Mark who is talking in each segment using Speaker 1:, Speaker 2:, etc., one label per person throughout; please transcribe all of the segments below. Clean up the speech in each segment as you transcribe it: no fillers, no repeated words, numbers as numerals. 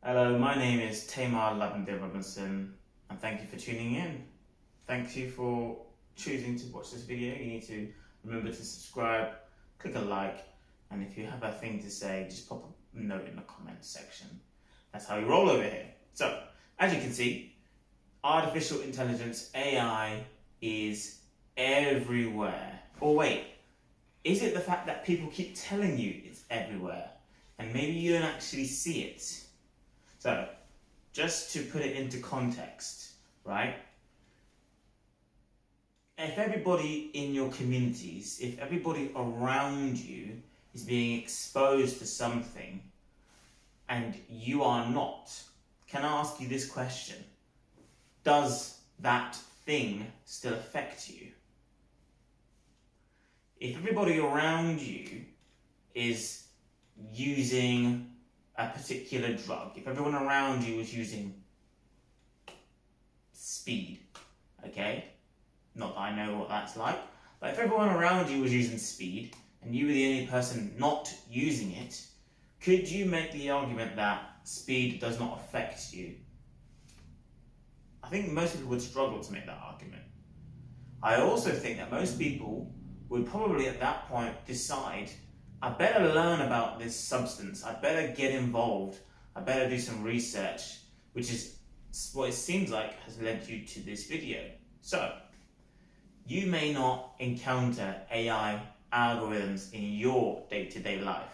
Speaker 1: Hello, my name is Tamar Lavender Robinson, and thank you for tuning in. Thank you for choosing to watch this video. You need to remember to subscribe, click a like, and if you have a thing to say, just pop a note in the comments section. That's how we roll over here. So, as you can see, artificial intelligence, AI, is everywhere. Or wait, is it the fact that people keep telling you it's everywhere, and maybe you don't actually see it? So, just to put it into context, right? If everybody in your communities, if everybody around you is being exposed to something and you are not, can I ask you this question? Does that thing still affect you? If everybody around you is using a particular drug, if everyone around you is using speed, okay? Not that I know what that's like, but if everyone around you was using speed and you were the only person not using it, could you make the argument that speed does not affect you? I think most people would struggle to make that argument. I also think that most people would probably at that point decide, I better learn about this substance, I better get involved, I better do some research, which is what it seems like has led you to this video. So, you may not encounter AI algorithms in your day-to-day life.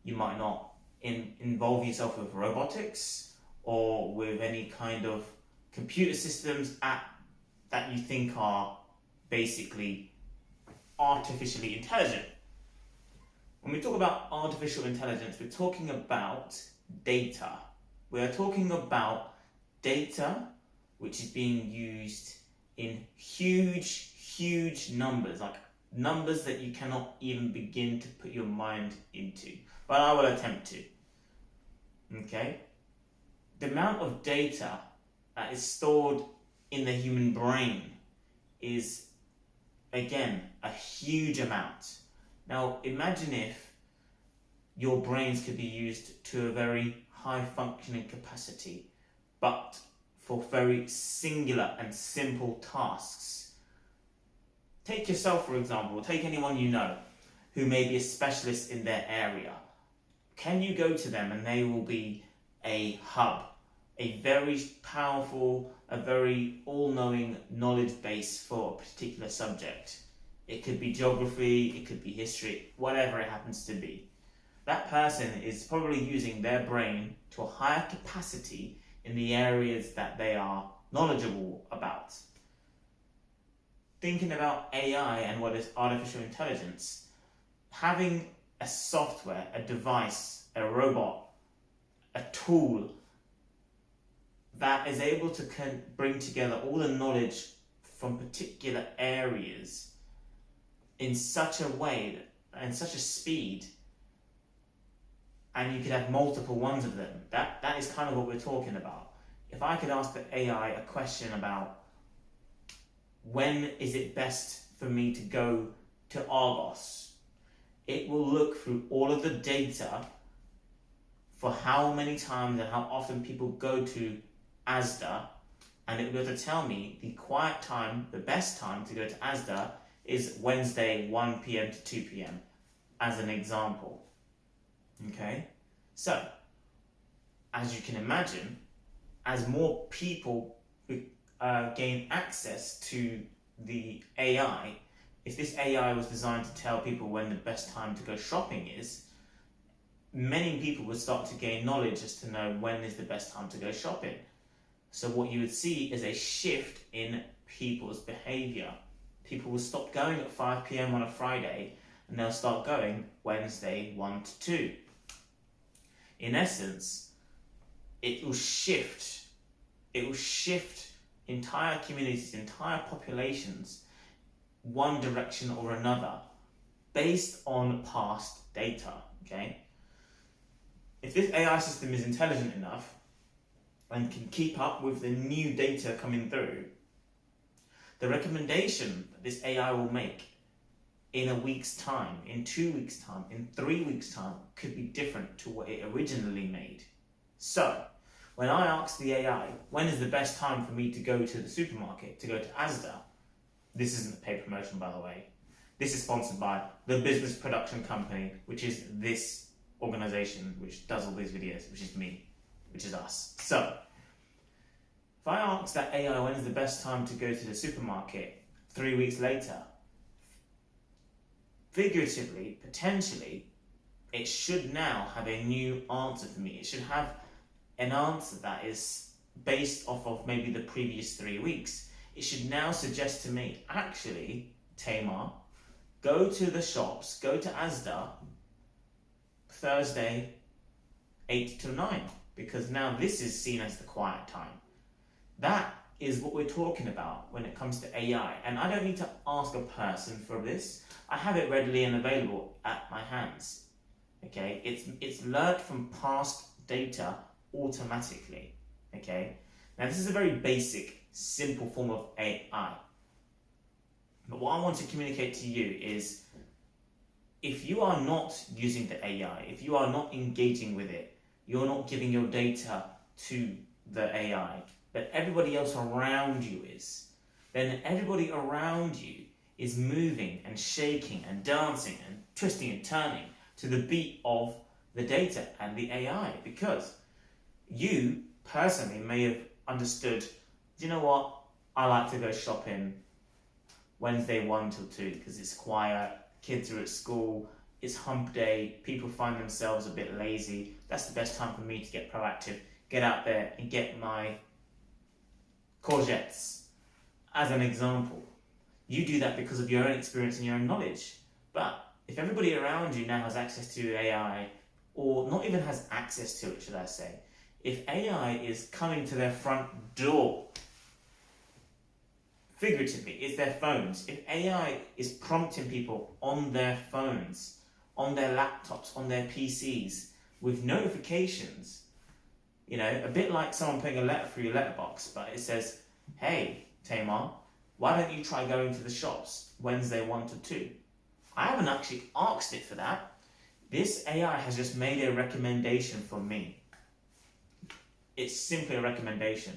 Speaker 1: You might not involve yourself with robotics or with any kind of computer systems that you think are basically artificially intelligent. When we talk about artificial intelligence, we're talking about data. We are talking about data which is being used in huge numbers, like numbers that you cannot even begin to put your mind into. But I will attempt to. Okay? The amount of data that is stored in the human brain is, again, a huge amount. Now, imagine if your brains could be used to a very high functioning capacity, but for very singular and simple tasks. Take yourself, for example, take anyone you know who may be a specialist in their area. Can you go to them and they will be a hub, a very powerful, a very all-knowing knowledge base for a particular subject? It could be geography, it could be history, whatever it happens to be. That person is probably using their brain to a higher capacity in the areas that they are knowledgeable about. Thinking about AI and what is artificial intelligence, having a software, a device, a robot, a tool that is able to bring together all the knowledge from particular areas in such a way and such a speed, and you could have multiple ones of them. That is kind of what we're talking about. If I could ask the AI a question about when is it best for me to go to Argos, it will look through all of the data for how many times and how often people go to Asda, and it will be able to tell me the quiet time, the best time to go to Asda is Wednesday 1 p.m. to 2 p.m. as an example. Okay? So, as you can imagine, as more people gain access to the AI, if this AI was designed to tell people when the best time to go shopping is, many people would start to gain knowledge as to know when is the best time to go shopping. So what you would see is a shift in people's behavior. People will stop going at 5 p.m. on a Friday and they'll start going Wednesday 1 to 2. In essence, it will shift entire communities, entire populations, one direction or another, based on past data, okay? If this AI system is intelligent enough and can keep up with the new data coming through, the recommendation that this AI will make in a week's time, in 2 weeks' time, in 3 weeks' time, could be different to what it originally made. So, when I asked the AI, when is the best time for me to go to the supermarket, to go to Asda, this isn't a paid promotion, by the way. This is sponsored by the business production company, which is this organization which does all these videos, which is me, which is us. So, if I ask that AI when is the best time to go to the supermarket 3 weeks later, figuratively, potentially, it should now have a new answer for me. It should have an answer that is based off of maybe the previous 3 weeks. It should now suggest to me, actually, Tamar, go to the shops, go to Asda, Thursday, 8 to 9, because now this is seen as the quiet time. That is what we're talking about when it comes to AI. And I don't need to ask a person for this. I have it readily and available at my hands. Okay, it's learned from past data automatically. Okay, now this is a very basic, simple form of AI. But what I want to communicate to you is, if you are not using the AI, if you are not engaging with it, you're not giving your data to the AI, but everybody else around you is, then everybody around you is moving and shaking and dancing and twisting and turning to the beat of the data and the AI, because you personally may have understood, do you know what, I like to go shopping Wednesday 1 till 2 because it's quiet, kids are at school, it's hump day, people find themselves a bit lazy. That's the best time for me to get proactive, get out there and get my courgettes, as an example. You do that because of your own experience and your own knowledge. But if everybody around you now has access to AI, or not even has access to it, should I say, if AI is coming to their front door, figuratively, it's their phones. If AI is prompting people on their phones, on their laptops, on their PCs, with notifications, you know, a bit like someone putting a letter through your letterbox, but it says, hey, Tamar, why don't you try going to the shops Wednesday 1 to 2? I haven't actually asked it for that. This AI has just made a recommendation for me. It's simply a recommendation,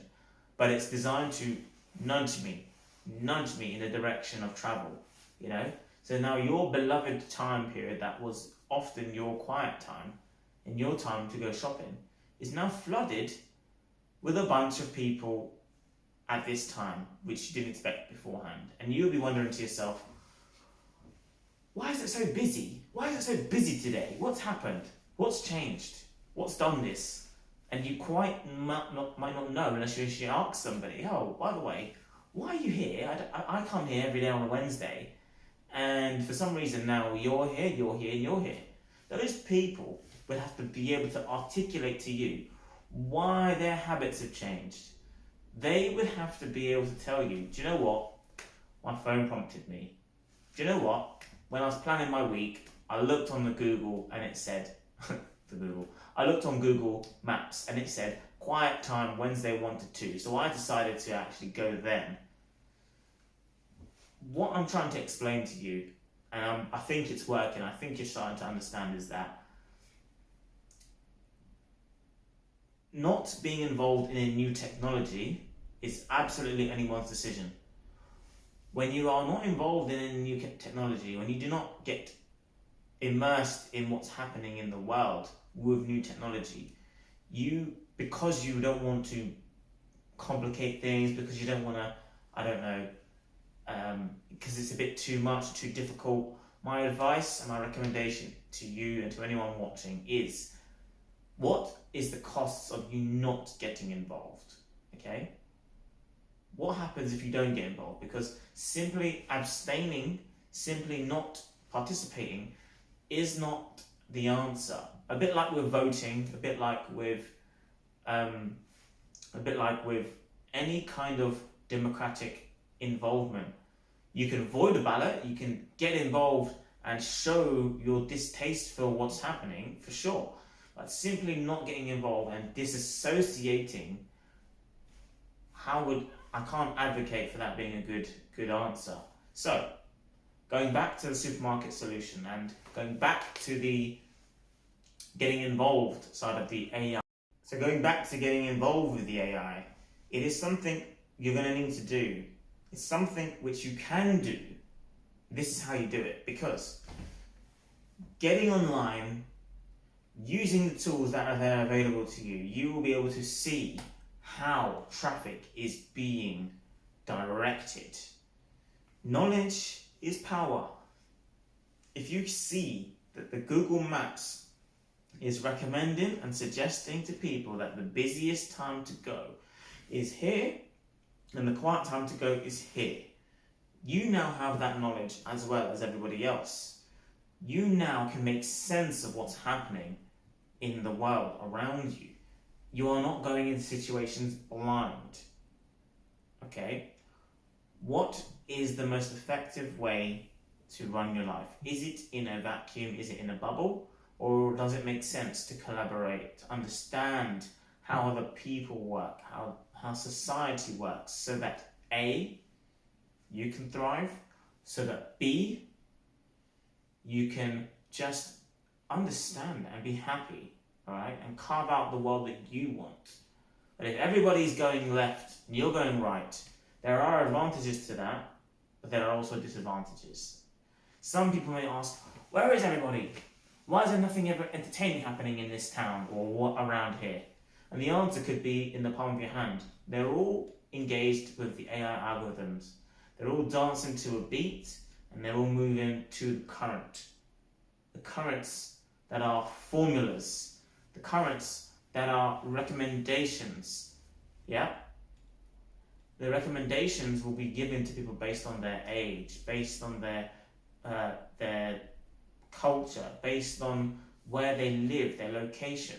Speaker 1: but it's designed to nudge me in the direction of travel, you know? So now your beloved time period that was often your quiet time and your time to go shopping is now flooded with a bunch of people at this time, which you didn't expect beforehand. And you'll be wondering to yourself, why is it so busy? Why is it so busy today? What's happened? What's changed? What's done this? And you might not know unless you actually ask somebody, oh, by the way, why are you here? I come here every day on a Wednesday, and for some reason now you're here. Those people will have to be able to articulate to you why their habits have changed. They would have to be able to tell you, do you know what? My phone prompted me. Do you know what? When I was planning my week, I looked on the Google and it said, I looked on Google Maps and it said, quiet time Wednesday 1 to 2. So I decided to actually go then. What I'm trying to explain to you, and I think it's working, I think you're starting to understand, is that not being involved in a new technology is absolutely anyone's decision. When you are not involved in any new technology, when you do not get immersed in what's happening in the world with new technology, because you don't want to complicate things, because you don't want to, because it's a bit too much, too difficult, my advice and my recommendation to you and to anyone watching is, what is the costs of you not getting involved? Okay? What happens if you don't get involved? Because simply abstaining, simply not participating is not the answer. A bit like with voting, a bit like with any kind of democratic involvement. You can avoid a ballot, you can get involved and show your distaste for what's happening, for sure. But simply not getting involved and disassociating, I can't advocate for that being a good answer. So, going back to the supermarket solution and going back to the getting involved side of the AI. So going back to getting involved with the AI, it is something you're going to need to do. It's something which you can do. This is how you do it, because getting online, using the tools that are there available to you, you will be able to see how traffic is being directed. Knowledge is power. If you see that the Google Maps is recommending and suggesting to people that the busiest time to go is here and the quiet time to go is here, you now have that knowledge as well as everybody else. You now can make sense of what's happening in the world around you. You are not going into situations blind. Okay? What is the most effective way to run your life? Is it in a vacuum? Is it in a bubble? Or does it make sense to collaborate, to understand how other people work, how society works, so that A, you can thrive, so that B, you can just understand and be happy, all right, and carve out the world that you want. But if everybody's going left and you're going right, there are advantages to that, but there are also disadvantages. Some people may ask, where is everybody? Why is there nothing ever entertaining happening in this town or what around here? And the answer could be in the palm of your hand. They're all engaged with the AI algorithms. They're all dancing to a beat and they're all moving to the current. The currents that are formulas. The currents that are recommendations. Yeah? The recommendations will be given to people based on their age, based on their culture, based on where they live, their location.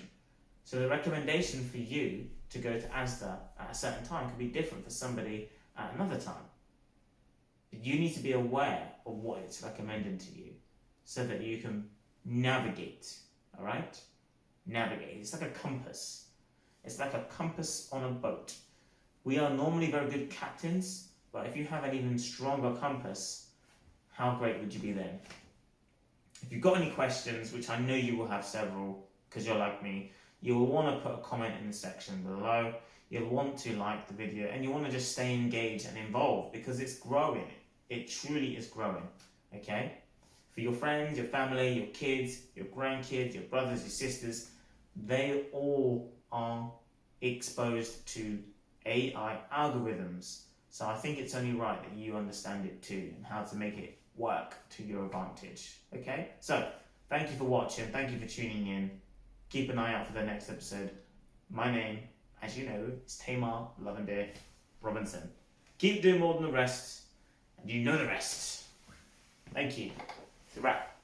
Speaker 1: So the recommendation for you to go to Asda at a certain time could be different for somebody at another time. But you need to be aware of what it's recommending to you so that you can navigate, all right? Navigate. It's like a compass. It's like a compass on a boat. We are normally very good captains, but if you have an even stronger compass, how great would you be then? If you've got any questions, which I know you will have several because you're like me, you will want to put a comment in the section below. You'll want to like the video and you want to just stay engaged and involved because it's growing. It truly is growing, okay? For your friends, your family, your kids, your grandkids, your brothers, your sisters, they all are exposed to AI algorithms. So I think it's only right that you understand it too and how to make it work to your advantage. Okay? So, thank you for watching. Thank you for tuning in. Keep an eye out for the next episode. My name, as you know, is Tamar Lavender Robinson. Keep doing more than the rest, and you know the rest. Thank you. It's a wrap.